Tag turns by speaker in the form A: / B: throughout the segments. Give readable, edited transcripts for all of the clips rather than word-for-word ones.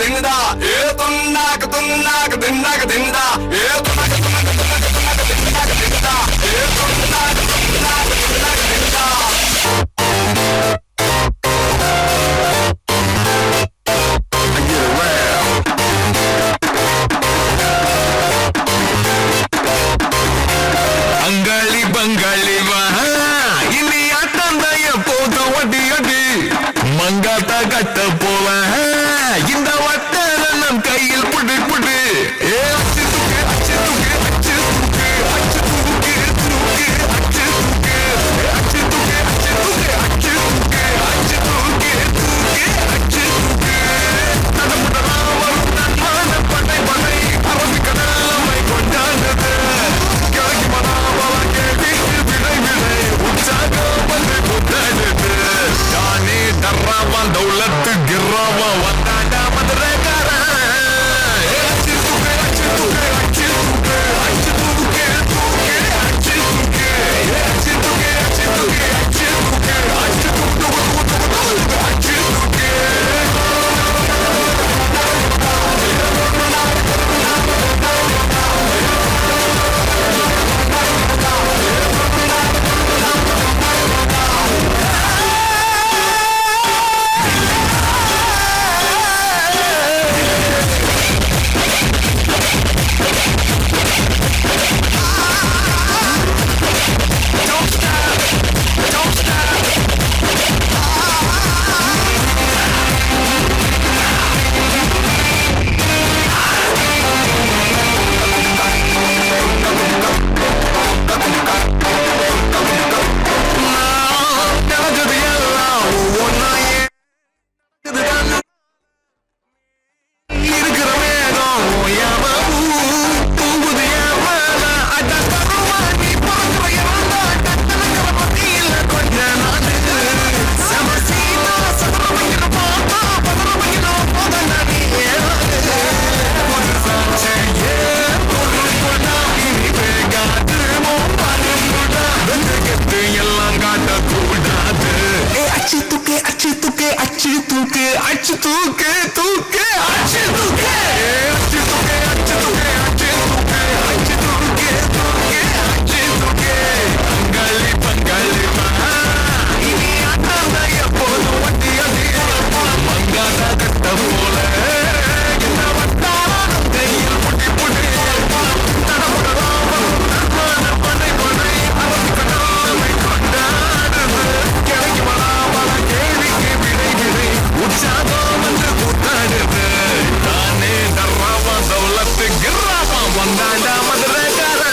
A: தின்னுடா ஏ தொன்னாக்கு தொன்னாக்கு தின்னாக்கு தின்னுடா ஏ தொன்னாக்கு தொன்னாக்கு தொன்னாக்கு தொன்னாக்கு தின்னாக்கு தின்னுடா ஏ தொன்னாக்கு தொன்னாக்கு தின்னாக்கு தின்னுடா அங்காளி பங்காளி வா இனி ஆட்டந்தைய போது ஒடி ஒடி மங்காத்தா கட்ட போவேன் இந்த வட்டார நம் கையில் புடி புடி ஏ அச்சு தூக்கு அச்சு தூக்கு அச்சு தூக்கு அச்சு தூக்கு தூக்கு அச்சு தூக்கு அச்சு தூக்கு அச்சு தூக்கு அச்சு தூக்கு அச்சு தூக்கு தூக்கு அச்சு தூக்கு நடமுடலாம் வரும் நன்மான படை படை அரபி கடலை கொண்டாடுது கிழக்கு மனாவா கேள்வி விடை விடை உற்சாகம் வந்து கொண்டாடுது யானே தர்ராவான் தௌலத்து கிர்ராவா வந்தாண்டா மதுரைக்காரன் அச்சு தூக்கு அச்சு தூக்கு அச்சு தூக்கு அச்சு தூக்கு தூக்கு அச்சு தூக்கு அச்சு தூக்கு அச்சு தூக்கு அச்சு தூக்கு அச்சு தூக்கு அச்சு தூக்கு அச்சு தூக்கு தூக்கு அச்சு தூக்கு அச்சு தூக்கு அச்சு தூக்கு அச்சு தூக்கு அச்சு தூக்கு தூக்கு அச்சு தூக்கு பங்காளி பங்காளி இனி ஆட்டந்தைய போது வட்டி அதி மங்காத கட்ட போல இந்த வட்டாரம் கையில் புட்டி புட்டி நடமுடலாம் நன்மான படை படை அரபி கடலை கொண்டாடுது கிழக்கு மனாவா கேள்விக்கு விடை விடை உற்சாகம் வந்து கூத்தாடுது தானே தர்ராவா தௌலத்து கிர்ராவா வந்தாண்டா மதுரைக்காரன்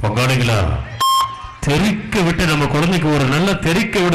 B: பங்காளிகளா தெறிக்க விட்டு நம்ம குழந்தைக்கு ஒரு நல்ல தெறிக்க விடு